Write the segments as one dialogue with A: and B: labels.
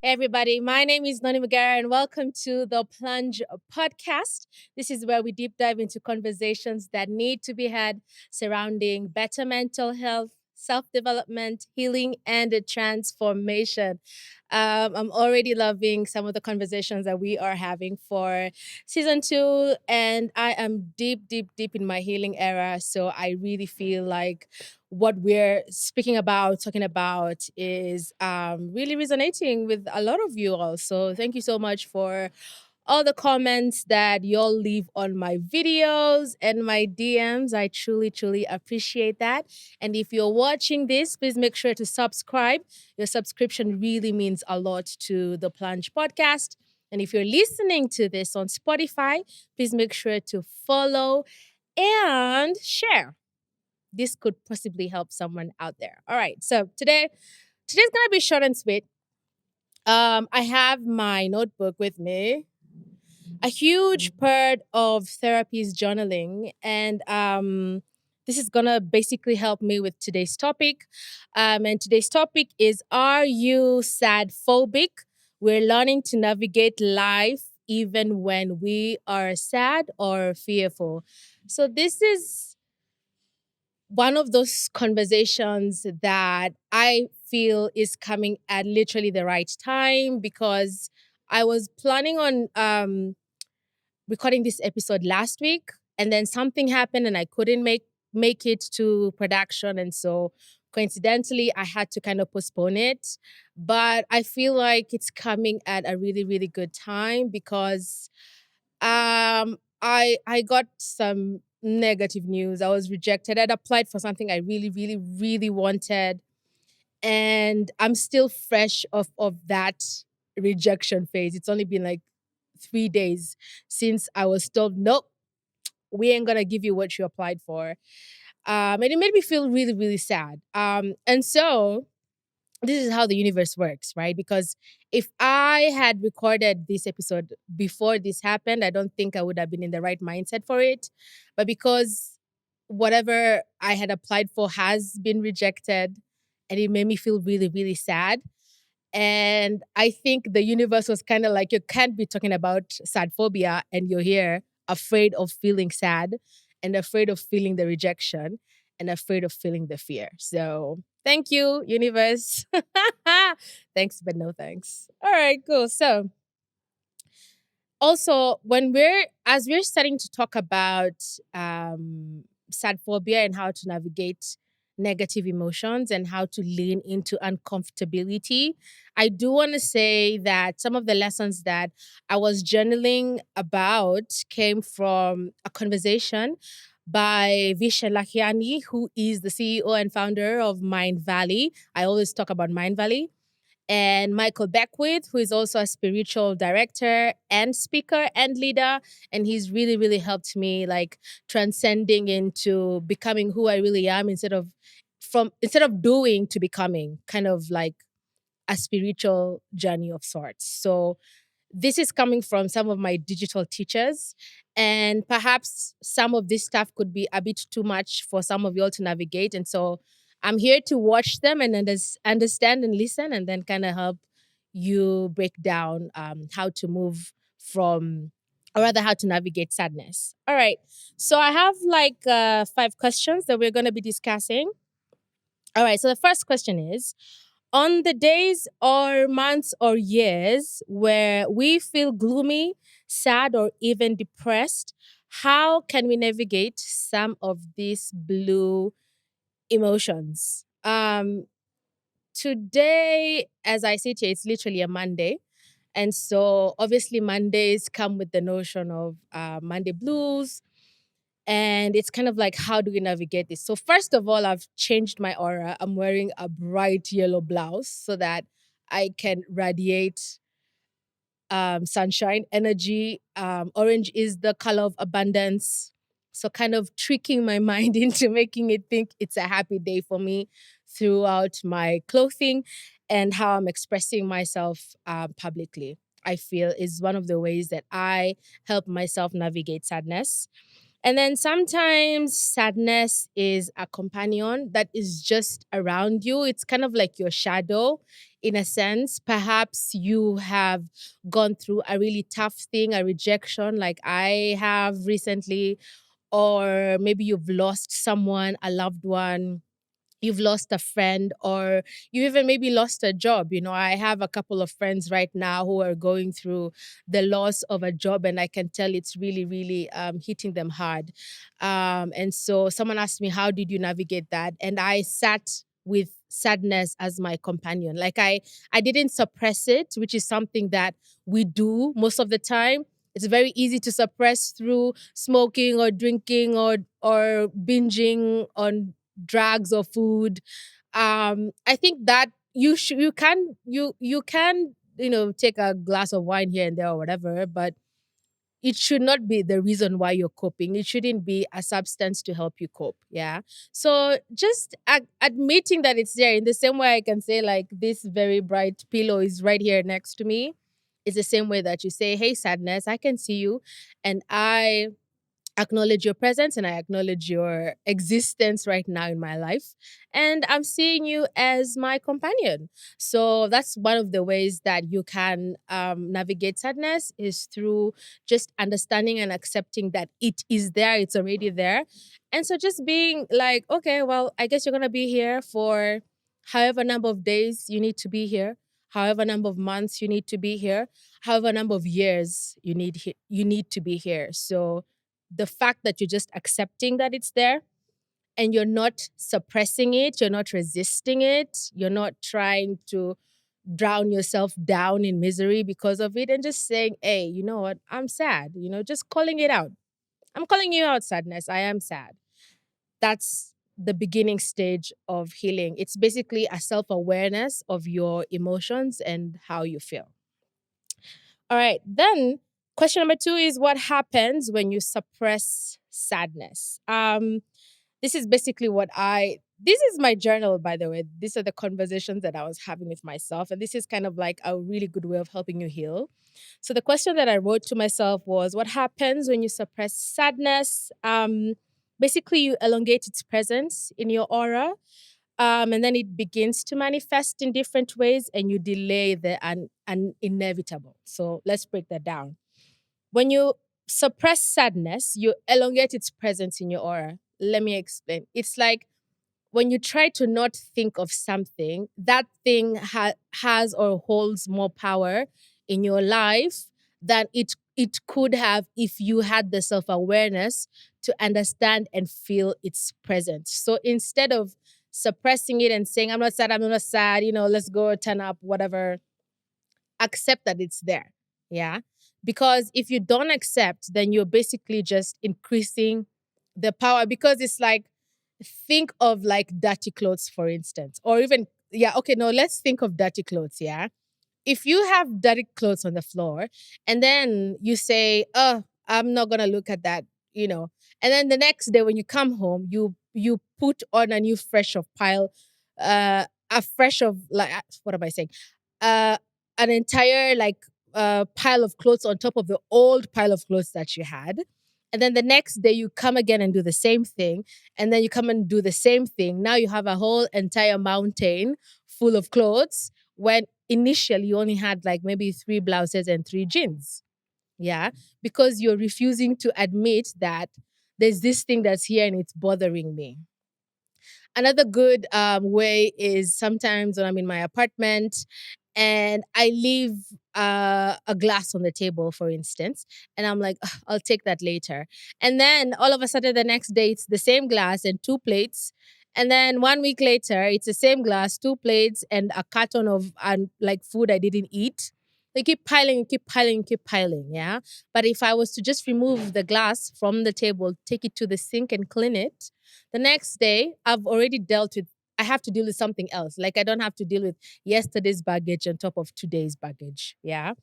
A: everybody. My name is Noni Magara, and welcome to the Plunge Podcast. This is where we deep dive into conversations that need to be had surrounding better mental health, self development, healing, and transformation. I'm already loving some of the conversations that we are having for season 2, and I am deep, deep, deep in my healing era. So I really feel like what we're speaking about, talking about, is really resonating with a lot of you all. So thank you so much for all the comments that y'all leave on my videos and my DMs. I truly, truly appreciate that. And if you're watching this, please make sure to subscribe. Your subscription really means a lot to the Plunge Podcast. And if you're listening to this on Spotify, please make sure to follow and share. This could possibly help someone out there. All right. So today's gonna be short and sweet. I have my notebook with me. A huge part of therapy is journaling, and this is gonna basically help me with today's topic. And today's topic is: Are you sad phobic? We're learning to navigate life even when we are sad or fearful. So this is one of those conversations that I feel is coming at literally the right time because I was planning on recording this episode last week, and then something happened and I couldn't make it to production, and so coincidentally I had to kind of postpone it. But I feel like it's coming at a really, really good time because I got some negative news. I was rejected. I'd applied for something I really, really, really wanted, and I'm still fresh of that rejection phase. It's only been like 3 days since I was told, nope, we ain't gonna give you what you applied for. And it made me feel really, really sad. And so this is how the universe works, right? Because if I had recorded this episode before this happened, I don't think I would have been in the right mindset for it. But because whatever I had applied for has been rejected, and it made me feel really, really sad. And I think the universe was kind of like, you can't be talking about sad phobia and you're here afraid of feeling sad and afraid of feeling the rejection and afraid of feeling the fear. So thank you, universe. Thanks, but no thanks. All right, cool. So also, as we're starting to talk about sad phobia and how to navigate negative emotions and how to lean into uncomfortability, I do want to say that some of the lessons that I was journaling about came from a conversation by Vishen Lakhiani, who is the CEO and founder of Mind Valley. I always talk about Mind Valley, and Michael Beckwith, who is also a spiritual director and speaker and leader. And he's really, really helped me like transcending into becoming who I really am instead of doing to becoming, kind of like a spiritual journey of sorts. So this is coming from some of my digital teachers. And perhaps some of this stuff could be a bit too much for some of you all to navigate. And so I'm here to watch them and understand and listen, and then kind of help you break down how to move from, or rather, how to navigate sadness. All right. So I have like 5 questions that we're going to be discussing. All right. So the first question is: on the days or months or years where we feel gloomy, sad, or even depressed, how can we navigate some of these blue emotions? Today, as I sit here, it's literally a Monday. And so obviously Mondays come with the notion of Monday blues. And it's kind of like, how do we navigate this? So first of all, I've changed my aura. I'm wearing a bright yellow blouse so that I can radiate sunshine, energy. Orange is the color of abundance. So kind of tricking my mind into making it think it's a happy day for me throughout my clothing and how I'm expressing myself publicly. I feel is one of the ways that I help myself navigate sadness. And then sometimes sadness is a companion that is just around you. It's kind of like your shadow in a sense. Perhaps you have gone through a really tough thing, a rejection, like I have recently, or maybe you've lost someone, a loved one, you've lost a friend, or you even maybe lost a job. I have a couple of friends right now who are going through the loss of a job, and I can tell it's really, really hitting them hard. And so someone asked me, how did you navigate that? And I sat with sadness as my companion. Like I didn't suppress it, which is something that we do most of the time. It's very easy to suppress through smoking or drinking or binging on drugs or food. I think that you can take a glass of wine here and there or whatever, but it should not be the reason why you're coping. It shouldn't be a substance to help you cope. Yeah. So just admitting that it's there, in the same way I can say, like, this very bright pillow is right here next to me, is the same way that you say, hey, sadness, I can see you, and I acknowledge your presence and I acknowledge your existence right now in my life. And I'm seeing you as my companion. So that's one of the ways that you can navigate sadness, is through just understanding and accepting that it is there, it's already there. And so just being like, okay, well, I guess you're going to be here for however number of days you need to be here, however number of months you need to be here, however number of years you need to be here. So the fact that you're just accepting that it's there, and you're not suppressing it, you're not resisting it, you're not trying to drown yourself down in misery because of it, and just saying, hey, you know what, I'm sad, just calling it out. I'm calling you out, sadness. I am sad. That's the beginning stage of healing. It's basically a self awareness of your emotions and how you feel. All right. Then question number 2 is, what happens when you suppress sadness? This is basically this is my journal, by the way. These are the conversations that I was having with myself. And this is kind of like a really good way of helping you heal. So the question that I wrote to myself was, what happens when you suppress sadness? Basically, you elongate its presence in your aura. And then it begins to manifest in different ways, and you delay the inevitable. So let's break that down. When you suppress sadness, you elongate its presence in your aura. Let me explain. It's like when you try to not think of something, that thing has or holds more power in your life than it could have if you had the self-awareness to understand and feel its presence. So instead of suppressing it and saying, I'm not sad, let's go turn up, whatever, accept that it's there. Yeah. Because if you don't accept, then you're basically just increasing the power, because it's like, think of like dirty clothes, for instance, or even, yeah, okay, no, let's think of dirty clothes. Yeah. If you have dirty clothes on the floor and then you say, oh, I'm not going to look at that, and then the next day when you come home, you put on a new fresh of pile, a fresh of, like, what am I saying? Uh, an entire, like, pile of clothes on top of the old pile of clothes that you had. And then the next day you come again and do the same thing. And then you come and do the same thing. Now you have a whole entire mountain full of clothes, when initially you only had like maybe 3 blouses and 3 jeans. Yeah. Because you're refusing to admit that there's this thing that's here and it's bothering me. Another good way is sometimes when I'm in my apartment and I leave a glass on the table, for instance, and I'm like, "Ugh, I'll take that later." And then all of a sudden, the next day, it's the same glass and 2 plates. And then 1 week later, it's the same glass, 2 plates, and a carton of like food I didn't eat. They keep piling, keep piling, keep piling. Yeah. But if I was to just remove the glass from the table, take it to the sink and clean it, the next day, I have to deal with something else. Like, I don't have to deal with yesterday's baggage on top of today's baggage. Yeah.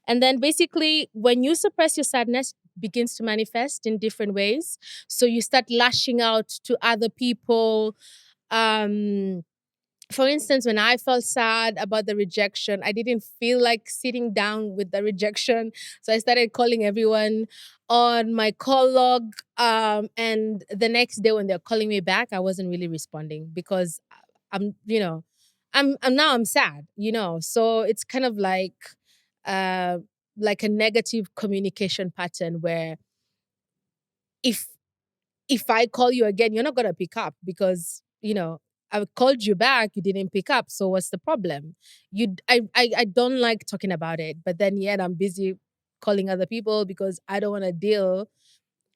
A: And then basically, when you suppress your sadness, it begins to manifest in different ways. So you start lashing out to other people. Um, For instance, when I felt sad about the rejection, I didn't feel like sitting down with the rejection. So I started calling everyone on my call log. And the next day when they're calling me back, I wasn't really responding because I'm, you know, I'm now I'm sad, So it's kind of uh like a negative communication pattern where if if I call you again, you're not gonna pick up because I called you back, you didn't pick up. So what's the problem? I don't like talking about it, but then yet I'm busy calling other people because I don't want to deal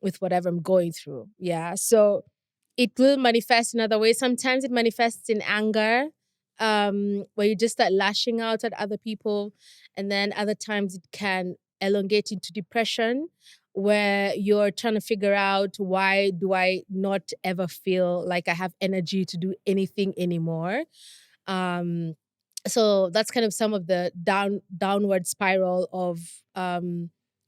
A: with whatever I'm going through. Yeah. So it will manifest in other ways. Sometimes it manifests in anger, where you just start lashing out at other people. And then other times it can elongate into depression, where you're trying to figure out, why do I not ever feel like I have energy to do anything anymore? Um, so that's kind of some of the downward spiral of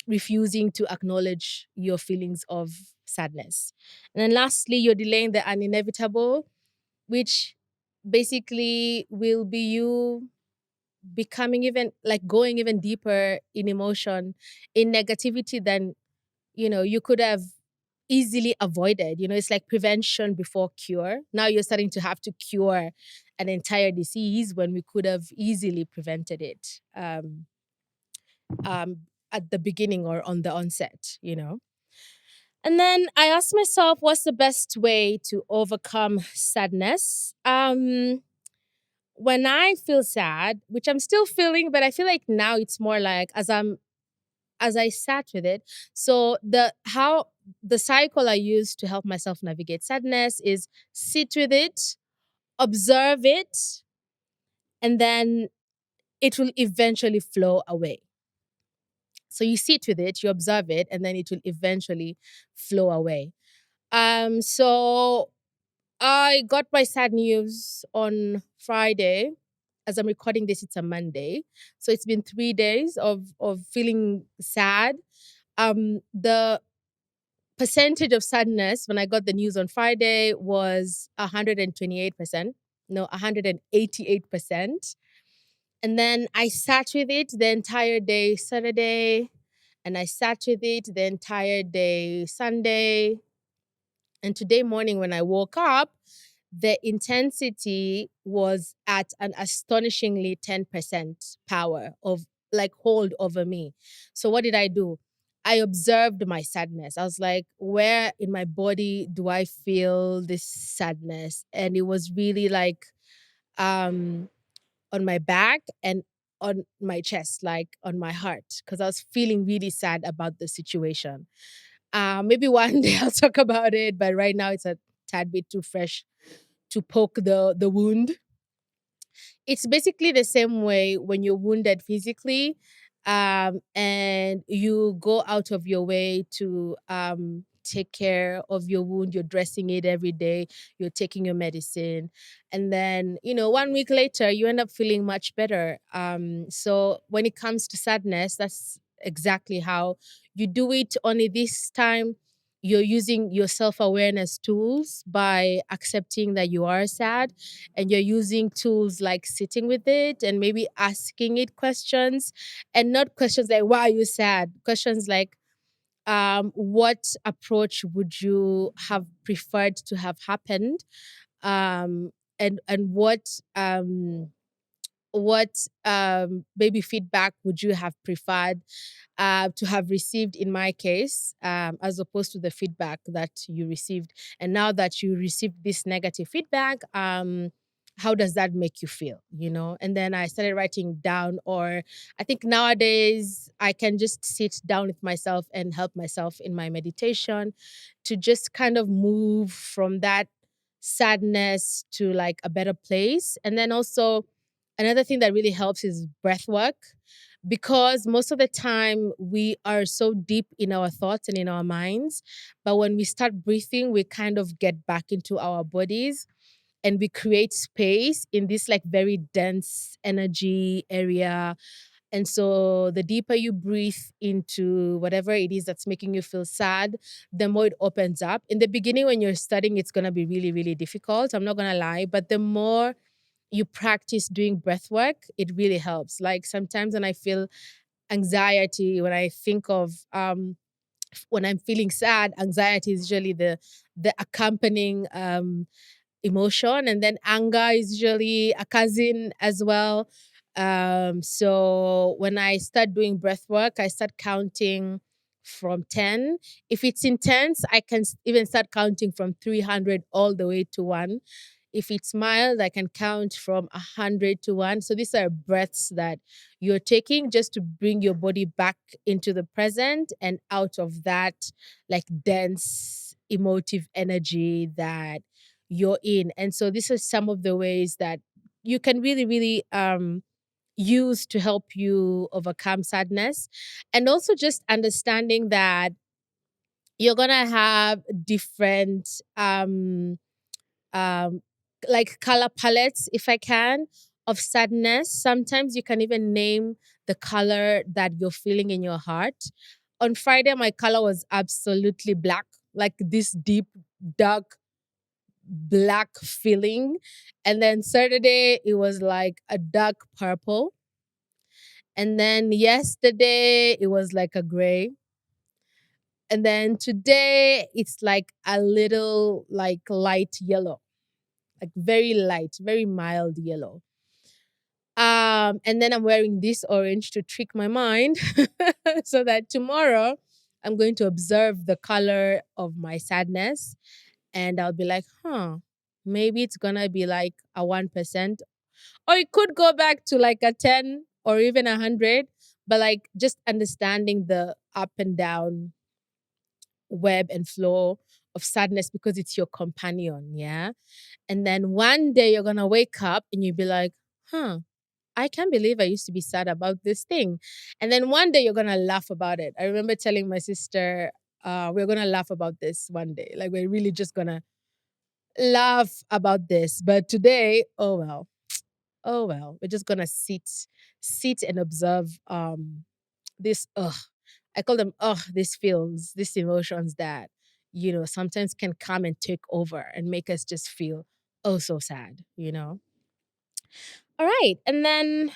A: refusing to acknowledge your feelings of sadness. And then lastly, you're delaying the inevitable, which basically will be you becoming even like going even deeper in emotion, in negativity than you could have easily avoided. It's like prevention before cure. Now you're starting to have to cure an entire disease when we could have easily prevented it at the beginning or on the onset. And then I asked myself, what's the best way to overcome sadness? When I feel sad, which I'm still feeling, but I feel like now it's more like as I sat with it. So the cycle I use to help myself navigate sadness is sit with it, observe it, and then it will eventually flow away. So you sit with it, you observe it, and then it will eventually flow away. So I got my sad news on Friday. As I'm recording this, it's a Monday. So it's been 3 days of feeling sad. The percentage of sadness when I got the news on Friday was 128%. No, 188%. And then I sat with it the entire day Saturday, and I sat with it the entire day Sunday. And today morning when I woke up, the intensity was at an astonishingly 10% power of like hold over me. So what did I do? I observed my sadness. I was like, where in my body do I feel this sadness? And it was really like um on my back and on my chest, like on my heart, because I was feeling really sad about the situation. Maybe one day I'll talk about it, but right now it's a tad bit too fresh to poke the wound. It's basically the same way when you're wounded physically, and you go out of your way to take care of your wound. You're dressing it every day, you're taking your medicine, and then 1 week later you end up feeling much better. So when it comes to sadness, that's exactly how you do it. Only this time you're using your self-awareness tools by accepting that you are sad, and you're using tools like sitting with it and maybe asking it questions, and not questions like, why are you sad? Questions like, what approach would you have preferred to have happened? And what maybe feedback would you have preferred to have received in my case, as opposed to the feedback that you received? And now that you received this negative feedback, how does that make you feel? And then I started writing down, or I think nowadays I can just sit down with myself and help myself in my meditation to just kind of move from that sadness to like a better place. And then also another thing that really helps is breath work, because most of the time we are so deep in our thoughts and in our minds, but when we start breathing, we kind of get back into our bodies, and we create space in this like very dense energy area. And so the deeper you breathe into whatever it is that's making you feel sad, the more it opens up. In the beginning, when you're studying, it's going to be really, really difficult. I'm not going to lie. But the more you practice doing breath work, it really helps. Like sometimes when I feel anxiety, when I think of when I'm feeling sad, anxiety is usually the accompanying emotion, and then anger is usually a cousin as well. So when I start doing breath work, I start counting from 10. If it's intense, I can even start counting from 300 all the way to 1. If it's mild, I can count from 100 to 1. So these are breaths that you're taking just to bring your body back into the present and out of that like dense emotive energy that you're in. And so this is some of the ways that you can really, really use to help you overcome sadness. And also just understanding that you're gonna have different um like color palettes, if I can, of sadness. Sometimes you can even name the color that you're feeling in your heart. On Friday, my color was absolutely black, like this deep dark black feeling. And then Saturday, it was like a dark purple. And then yesterday, it was like a gray. And then today, it's like a little like light yellow, like very light, very mild yellow. And then I'm wearing this orange to trick my mind so that tomorrow I'm going to observe the color of my sadness and I'll be like, maybe it's gonna be like a 1%, or it could go back to like a 10 or even 100. But like just understanding the up and down web and flow of sadness because it's your companion. Yeah. And then one day you're gonna wake up and you'll be like, I can't believe I used to be sad about this thing. And then one day you're gonna laugh about it. I remember telling my sister, we're gonna laugh about this one day. Like we're really just gonna laugh about this. But today, oh well. Oh well. We're just gonna sit and observe this I call them these feels, these emotions that, sometimes can come and take over and make us just feel oh so sad. All right. And then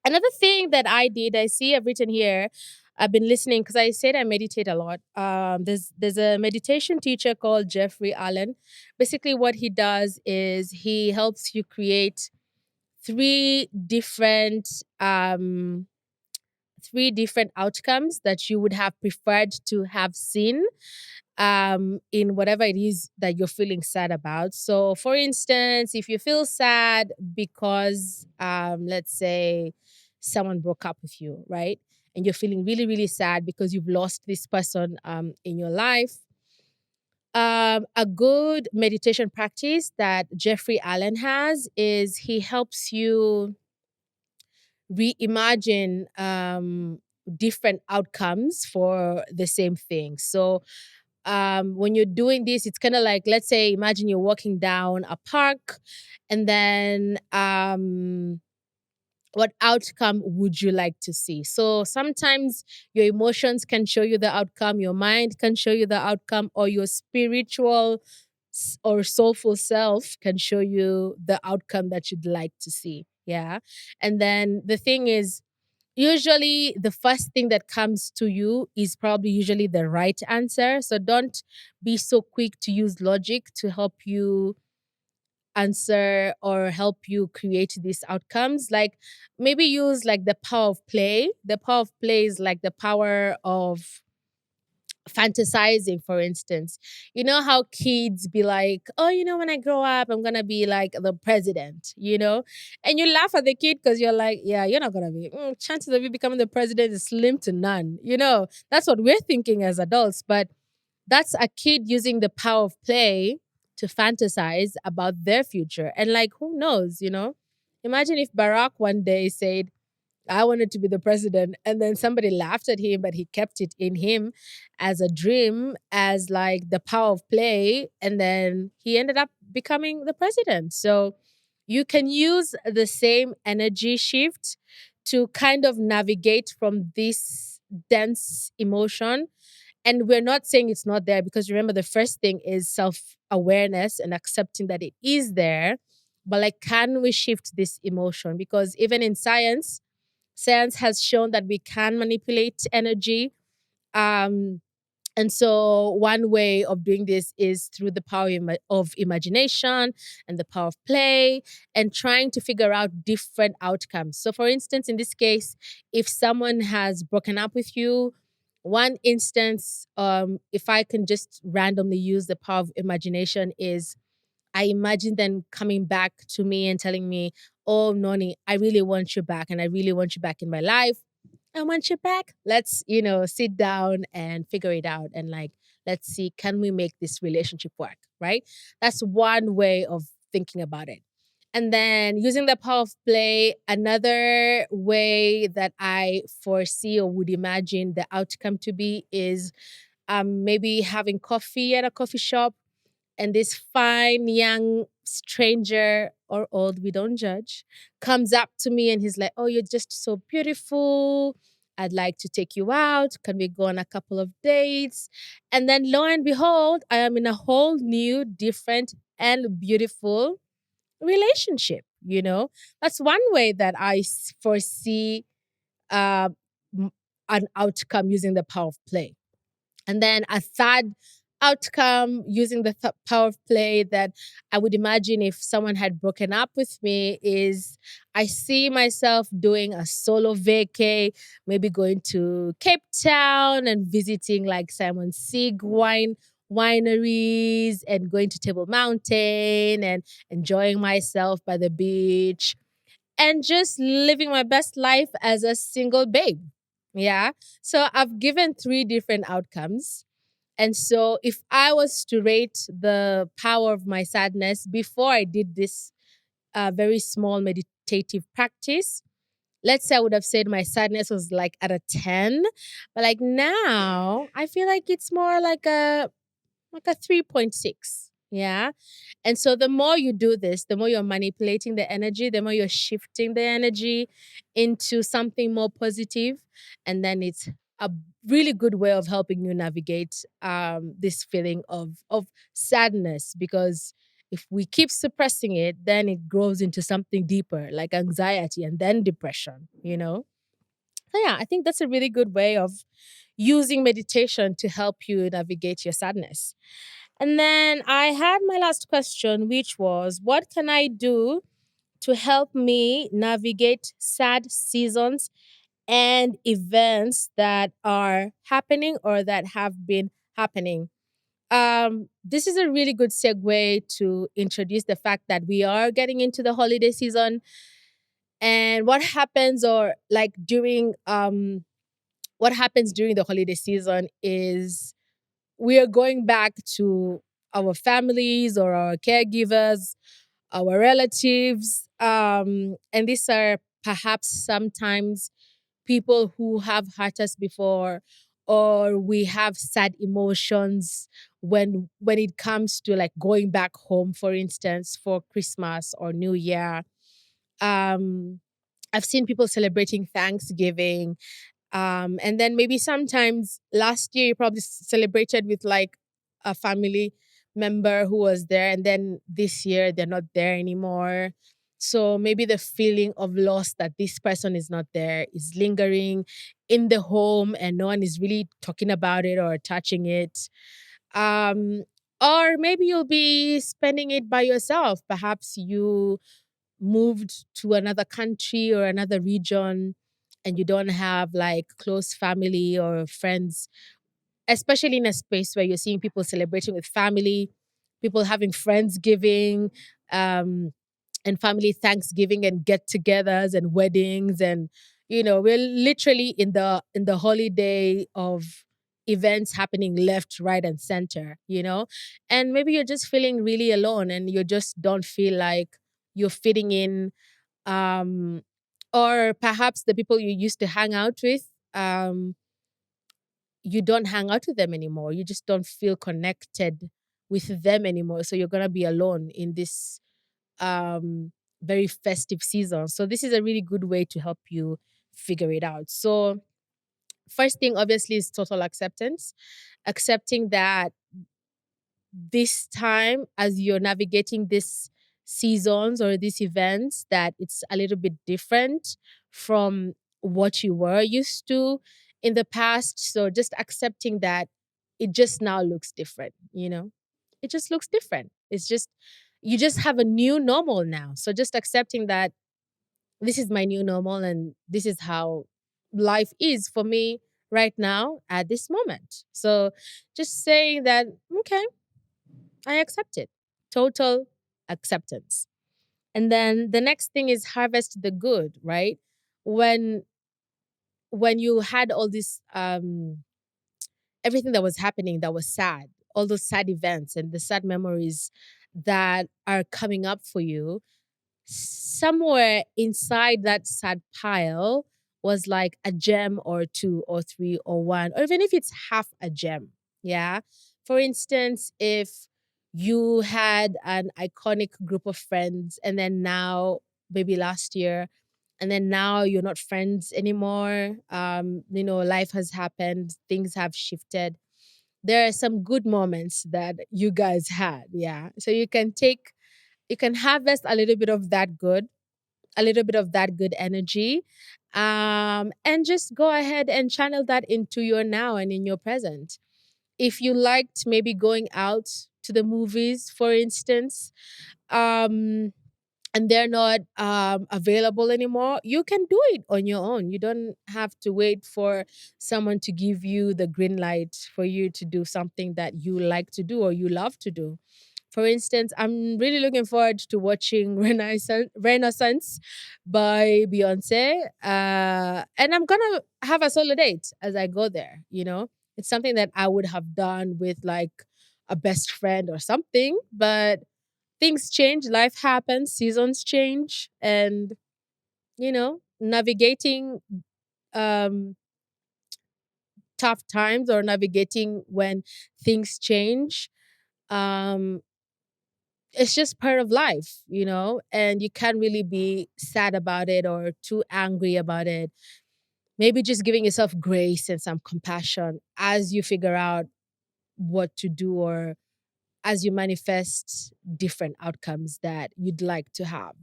A: another thing that I did, I see I've written here, I've been listening because I said I meditate a lot. There's a meditation teacher called Jeffrey Allen. Basically, what he does is he helps you create three different um three different outcomes that you would have preferred to have seen in whatever it is that you're feeling sad about. So for instance, if you feel sad because let's say someone broke up with you, right? And you're feeling really, really sad because you've lost this person in your life. A good meditation practice that Jeffrey Allen has is he helps you reimagine different outcomes for the same thing. So when you're doing this, it's kind of like, let's say, imagine you're walking down a park, and then what outcome would you like to see? So sometimes your emotions can show you the outcome, your mind can show you the outcome, or your spiritual or soulful self can show you the outcome that you'd like to see. Yeah. And then the thing is, usually the first thing that comes to you is probably usually the right answer. So don't be so quick to use logic to help you answer or help you create these outcomes. Like maybe use like the power of play. The power of play is like the power of fantasizing. For instance, you know how kids be like, oh, when I grow up I'm gonna be like the president. And you laugh at the kid because you're like, yeah, you're not gonna be, chances of you becoming the president is slim to none. That's what we're thinking as adults, but that's a kid using the power of play to fantasize about their future. And like, who knows. Imagine if Barack one day said, I wanted to be the president. And then somebody laughed at him, but he kept it in him as a dream, as like the power of play. And then he ended up becoming the president. So you can use the same energy shift to kind of navigate from this dense emotion. And we're not saying it's not there, because remember, the first thing is self awareness and accepting that it is there. but like, can we shift this emotion? Because even in science has shown that we can manipulate energy. Um, and so, one way of doing this is through the power of imagination and the power of play and trying to figure out different outcomes. So, for instance, in this case, if someone has broken up with you, one instance, if I can just randomly use the power of imagination, is I imagine them coming back to me and telling me, "Oh, Noni, I really want you back and I really want you back in my life. I want you back. Let's, sit down and figure it out and like, let's see, can we make this relationship work?" Right? That's one way of thinking about it. And then using the power of play, another way that I foresee or would imagine the outcome to be is maybe having coffee at a coffee shop and this fine young stranger or old, we don't judge, comes up to me and he's like, "Oh, you're just so beautiful. I'd like to take you out. Can we go on a couple of dates?" And then lo and behold, I am in a whole new, different, and beautiful relationship. That's one way that I foresee uh, m- an outcome using the power of play. And then a third outcome using the power of play that I would imagine if someone had broken up with me is I see myself doing a solo vacay, maybe going to Cape Town and visiting like Simon Sig wineries and going to Table Mountain and enjoying myself by the beach and just living my best life as a single babe. Yeah. So I've given three different outcomes. And so if I was to rate the power of my sadness before I did this very small meditative practice, let's say I would have said my sadness was like at a 10. But like now, I feel like it's more like a 3.6. Yeah. And so the more you do this, the more you're manipulating the energy, the more you're shifting the energy into something more positive. And then it's a really good way of helping you navigate this feeling of sadness. Because if we keep suppressing it, then it grows into something deeper, like anxiety and then depression. So yeah, I think that's a really good way of using meditation to help you navigate your sadness. And then I had my last question, which was, what can I do to help me navigate sad seasons and events that are happening or that have been happening? This is a really good segue to introduce the fact that we are getting into the holiday season. And what happens during the holiday season is we are going back to our families or our caregivers, our relatives. And these are perhaps sometimes people who have hurt us before, or we have sad emotions when it comes to like going back home, for instance, for Christmas or New Year. Um, I've seen people celebrating Thanksgiving, and then maybe sometimes last year you probably celebrated with like a family member who was there, and then this year they're not there anymore. So maybe the feeling of loss that this person is not there is lingering in the home and no one is really talking about it or touching it. Um, or maybe you'll be spending it by yourself. Perhaps you moved to another country or another region and you don't have like close family or friends, especially in a space where you're seeing people celebrating with family, people having friendsgiving, um, and family Thanksgiving and get-togethers and weddings, and we're literally in the holiday of events happening left, right, and center. And maybe you're just feeling really alone and you just don't feel like you're fitting in, um, or perhaps the people you used to hang out with, you don't hang out with them anymore. You just don't feel connected with them anymore. So you're gonna be alone in this um very festive season. So this is a really good way to help you figure it out. So first thing obviously is total acceptance. Accepting that this time as you're navigating this seasons or these events that it's a little bit different from what you were used to in the past. So just accepting that it just now looks different, you know? It just looks different. It's just, you just have a new normal now. So just accepting that this is my new normal and this is how life is for me right now at this moment. So just saying that, okay, I accept it. Total acceptance. And then the next thing is harvest the good, right? When when you had all this everything that was happening that was sad, all those sad events and the sad memories that are coming up for you, somewhere inside that sad pile was like a gem or two or three or one, or even if it's half a gem. Yeah. For instance, if you had an iconic group of friends and then now, maybe last year, and then now you're not friends anymore. Life has happened, things have shifted. There are some good moments that you guys had. Yeah. So you can harvest a little bit of that good, a little bit of that good energy, and just go ahead and channel that into your now and in your present. If you liked maybe going out to the movies, for instance, um, and they're not available anymore, you can do it on your own. You don't have to wait for someone to give you the green light for you to do something that you like to do or you love to do. For instance, I'm really looking forward to watching Renaissance by Beyonce. And I'm going to have a solo date as I go there. It's something that I would have done with like a best friend or something. But things change, life happens, seasons change. And, navigating um, tough times or navigating when things change. Um, it's just part of life, and you can't really be sad about it or too angry about it. Maybe just giving yourself grace and some compassion as you figure out what to do or as you manifest different outcomes that you'd like to have.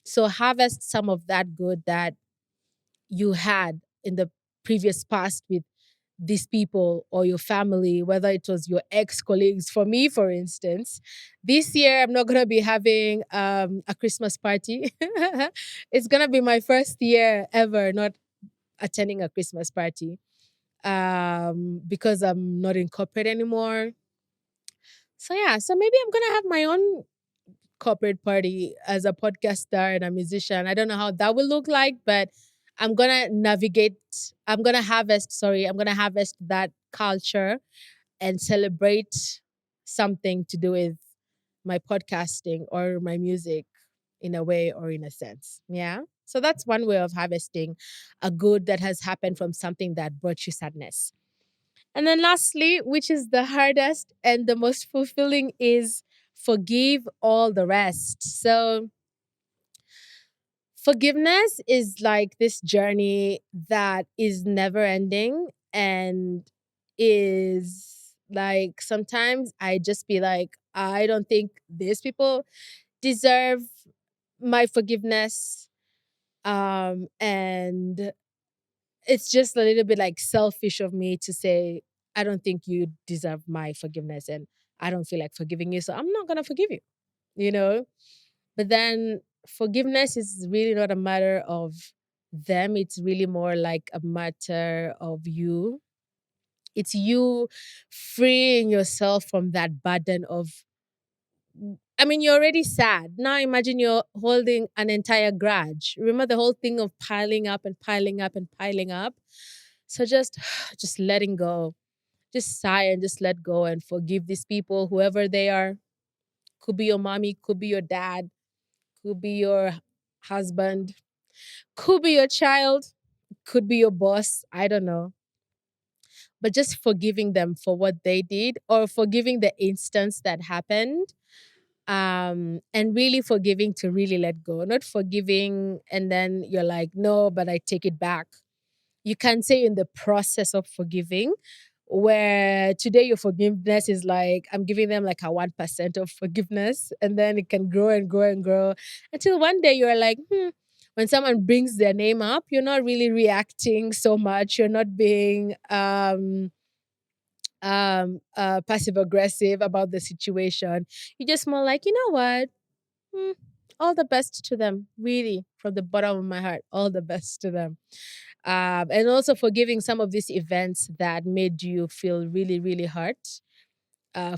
A: So harvest some of that good that you had in the previous past with these people or your family, whether it was your ex colleagues. For me, for instance, this year I'm not going to be having a Christmas party. It's going to be my first year ever not attending a Christmas party because I'm not in corporate anymore. So, yeah, so maybe I'm going to have my own corporate party as a podcast star and a musician. I don't know how that will look like, but I'm gonna navigate. I'm gonna harvest that culture and celebrate something to do with my podcasting or my music in a way or in a sense. Yeah. So that's one way of harvesting a good that has happened from something that brought you sadness. And then lastly, which is the hardest and the most fulfilling, is forgive all the rest. So forgiveness is like this journey that is never ending and is like sometimes I just be like, I don't think these people deserve my forgiveness. And it's just a little bit like selfish of me to say, I don't think you deserve my forgiveness and I don't feel like forgiving you. So I'm not going to forgive you, you know? But then forgiveness is really not a matter of them. It's really more like a matter of you. It's you freeing yourself from that burden of, I mean, you're already sad. Now imagine you're holding an entire grudge. Remember the whole thing of piling up and piling up and piling up? So just just letting go. Just sigh and just let go and forgive these people, whoever they are. Could be your mommy, could be your dad, could be your husband, could be your child, could be your boss. I don't know. But just forgiving them for what they did or forgiving the instance that happened. And really forgiving to really let go, not forgiving and then you're like, no, but I take it back. You can say in the process of forgiving, where today your forgiveness is like, I'm giving them like a 1% of forgiveness, and then it can grow and grow and grow until one day you're like, when someone brings their name up, you're not really reacting so much. You're not being passive aggressive about the situation. You're just more like, you know what? Hmm, all the best to them, really, from the bottom of my heart. All the best to them. And also forgiving some of these events that made you feel really, really hurt.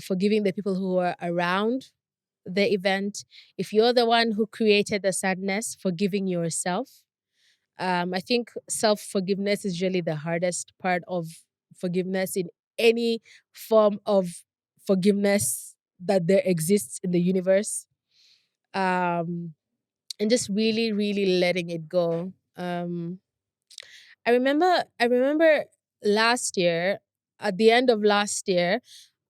A: Forgiving the people who were around the event. If you're the one who created the sadness, forgiving yourself. I think self forgiveness is really the hardest part of forgiveness in any form of forgiveness that there exists in the universe. Um, and just really, really letting it go. I remember last year, at the end of last year,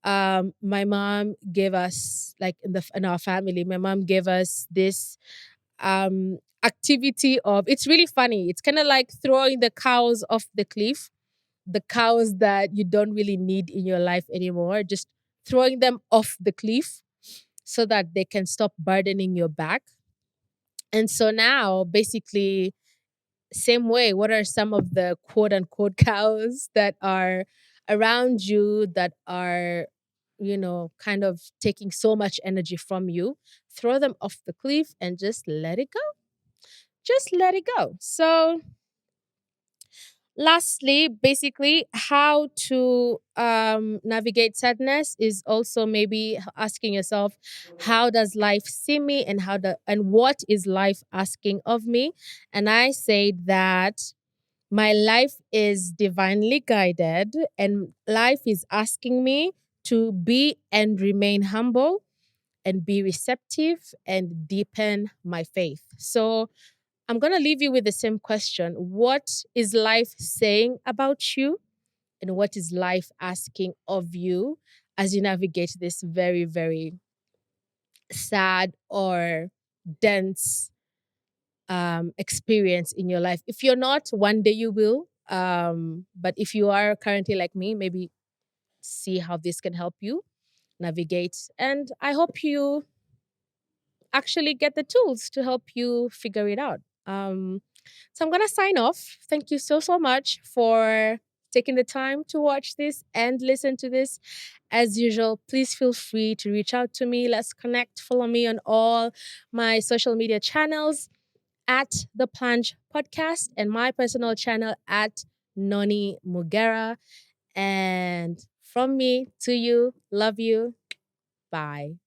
A: my mom gave us, like, in our family, my mom gave us this activity of, it's really funny. It's kind of like throwing the cows off the cliff, the cows that you don't really need in your life anymore, just throwing them off the cliff so that they can stop burdening your back. And so now, basically, same way, what are some of the quote unquote cows that are around you that are, kind of taking so much energy from you? Throw them off the cliff and just let it go. Just let it go. So, lastly, basically, how to navigate sadness is also maybe asking yourself, how does life see me, and and what is life asking of me? And I say that my life is divinely guided, and life is asking me to be and remain humble and be receptive and deepen my faith. So I'm going to leave you with the same question. What is life saying about you? And what is life asking of you as you navigate this very, very sad or dense experience in your life? If you're not, one day you will. But if you are currently like me, maybe see how this can help you navigate. And I hope you actually get the tools to help you figure it out. So I'm going to sign off. Thank you so, so much for taking the time to watch this and listen to this. As usual, please feel free to reach out to me. Let's connect. Follow me on all my social media channels at the Plunge Podcast and my personal channel at Noni Mugera. And from me to you, love you. Bye.